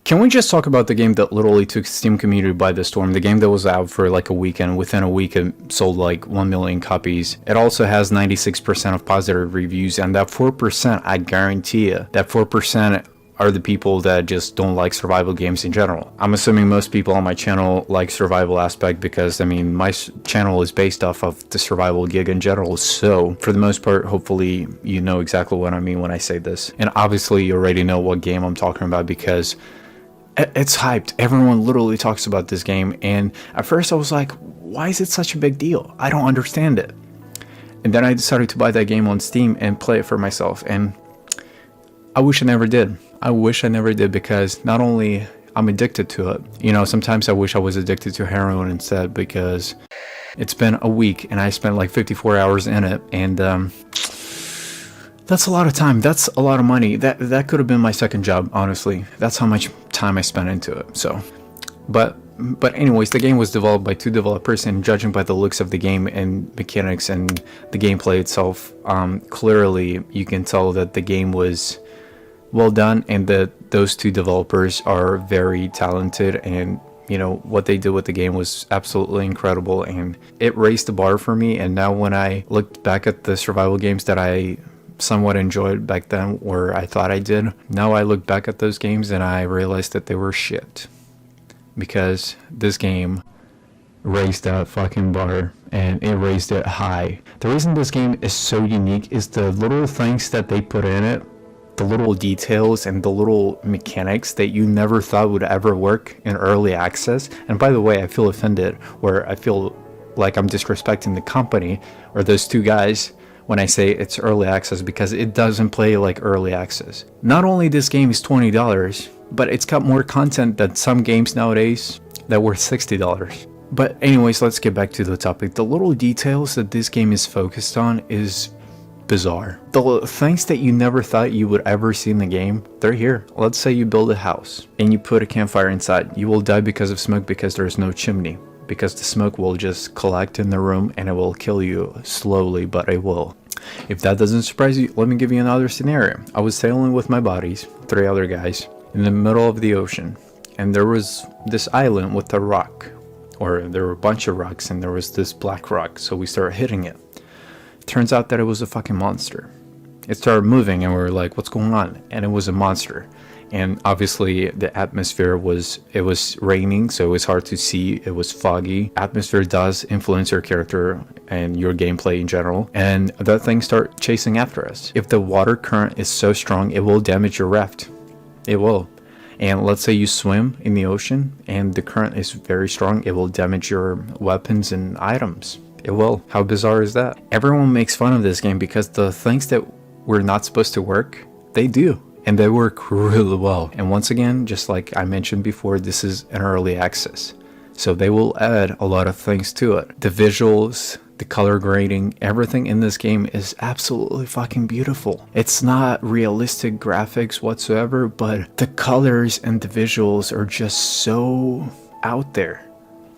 Can we just talk about the game that literally took Steam community by the storm? The game that was out for like a weekend. Within a week, it sold like 1 million copies. It also has 96% of positive reviews, and that 4%, I guarantee you, that 4% are the people that just don't like survival games in general. I'm assuming most people on my channel like survival aspect because, I mean, my channel is based off of the survival gig in general. So for the most part, hopefully you know exactly what I mean when I say this. And obviously you already know what game I'm talking about because it's hyped. Everyone literally talks about this game. And at first I was like, why is it such a big deal? I don't understand it. And then I decided to buy that game on Steam and play it for myself. And I wish I never did. I wish I never did because not only I'm addicted to it, you know, sometimes I wish I was addicted to heroin instead because it's been a week and I spent like 54 hours in it. And that's a lot of time. That's a lot of money. That could have been my second job, honestly. That's how much time I spent into it. So, but anyways, the game was developed by 2 developers, and judging by the looks of the game and mechanics and the gameplay itself, clearly you can tell that the game was well done and that those 2 developers are very talented, and you know what they did with the game was absolutely incredible, and it raised the bar for me. And now when I looked back at the survival games that I somewhat enjoyed back then, or I thought I did, now I look back at those games and I realized that they were shit, because this game raised that fucking bar, and it raised it high. The reason this game is so unique is the little things that they put in it, the little details and the little mechanics that you never thought would ever work in early access. And by the way, I feel offended, where I feel like I'm disrespecting the company or those 2 guys when I say it's early access, because it doesn't play like early access. Not only this game is $20, but it's got more content than some games nowadays that were $60. But anyways, let's get back to the topic. The little details that this game is focused on is bizarre. The things that you never thought you would ever see in the game, they're here. Let's say you build a house and you put a campfire inside. You will die because of smoke because there's no chimney, because the smoke will just collect in the room and it will kill you slowly, but it will. If that doesn't surprise you, let me give you another scenario. I was sailing with my buddies, 3 other guys, in the middle of the ocean, and there was this island with a rock, or there were a bunch of rocks, and there was this black rock, so we started hitting it. Turns out that it was a fucking monster. It started moving and we were like, what's going on? And it was a monster. And obviously the atmosphere was raining, so it was hard to see. It was foggy. Atmosphere does influence your character and your gameplay in general. And that thing started chasing after us. If the water current is so strong, it will damage your raft. It will. And let's say you swim in the ocean and the current is very strong, it will damage your weapons and items. It will. How bizarre is that? Everyone makes fun of this game because the things that were not supposed to work, they do. And they work really well. And once again, just like I mentioned before, this is an early access. So they will add a lot of things to it. The visuals, the color grading, everything in this game is absolutely fucking beautiful. It's not realistic graphics whatsoever, but the colors and the visuals are just so out there.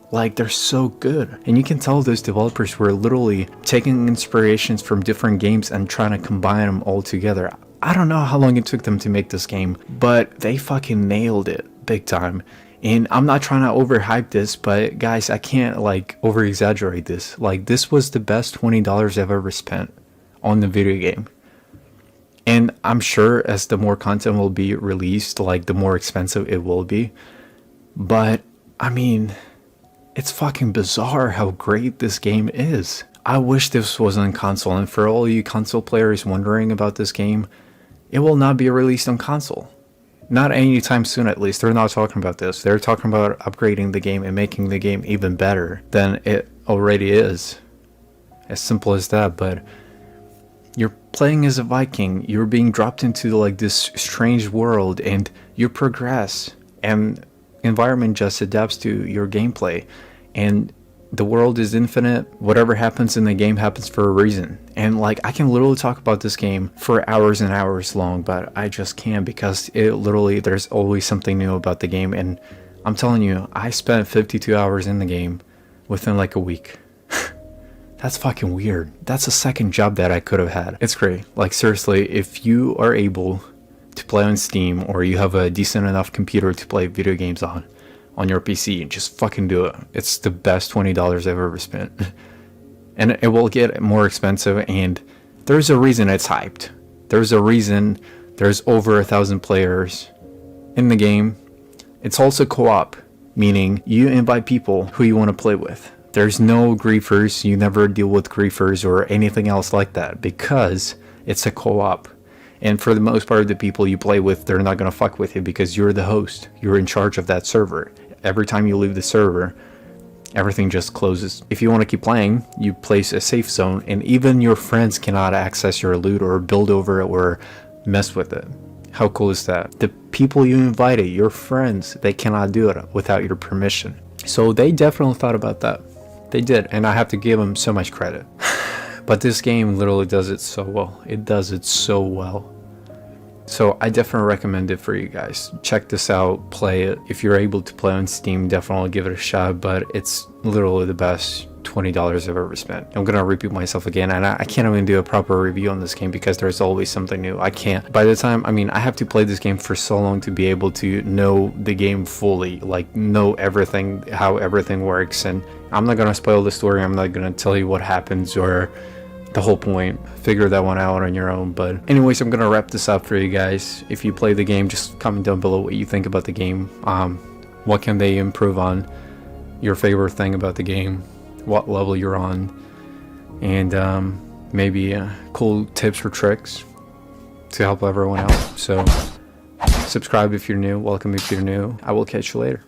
Like, they're so good. And you can tell those developers were literally taking inspirations from different games and trying to combine them all together. I don't know how long it took them to make this game, but they fucking nailed it big time. And I'm not trying to overhype this, but guys, I can't like over exaggerate this. Like, this was the best $20 I've ever spent on the video game. And I'm sure as the more content will be released, like the more expensive it will be. But I mean, it's fucking bizarre how great this game is. I wish this was on console, and for all you console players wondering about this game, it will not be released on console. Not anytime soon, at least. They're not talking about this. They're talking about upgrading the game and making the game even better than it already is. As simple as that. But you're playing as a Viking. You're being dropped into like this strange world, and you progress, and environment just adapts to your gameplay, and the world is infinite. Whatever happens in the game happens for a reason. And like, I can literally talk about this game for hours and hours long, but I just can't, because it literally, there's always something new about the game. And I'm telling you, I spent 52 hours in the game within like a week. That's fucking weird. That's a second job that I could have had. It's great. Like, seriously, if you are able to play on Steam, or you have a decent enough computer to play video games on your PC, just fucking do it. It's the best $20 I've ever spent. And it will get more expensive, and there's a reason it's hyped. There's a reason there's over 1,000 players in the game. It's also co-op, meaning you invite people who you want to play with. There's no griefers. You never deal with griefers or anything else like that, because it's a co-op. And for the most part, the people you play with, they're not going to fuck with you because you're the host. You're in charge of that server. Every time you leave the server, everything just closes. If you want to keep playing, you place a safe zone, and even your friends cannot access your loot or build over it or mess with it. How cool is that? The people you invited, your friends, they cannot do it without your permission. So they definitely thought about that. They did, and I have to give them so much credit. But this game literally does it so well. It does it so well. So I definitely recommend it for you guys. Check this out, play it. If you're able to play on Steam, definitely give it a shot, but it's literally the best $20 I've ever spent. I'm gonna repeat myself again, and I can't even do a proper review on this game because there's always something new. I can't. By the time, I have to play this game for so long to be able to know the game fully, like know everything, how everything works. And I'm not gonna spoil the story. I'm not gonna tell you what happens or the whole point. Figure that one out on your own. But anyways, I'm gonna wrap this up for you guys. If you play the game, just comment down below what you think about the game. What can they improve on? Your favorite thing about the game, what level you're on, and maybe cool tips or tricks to help everyone out. So subscribe if you're new, welcome if you're new. I will catch you later.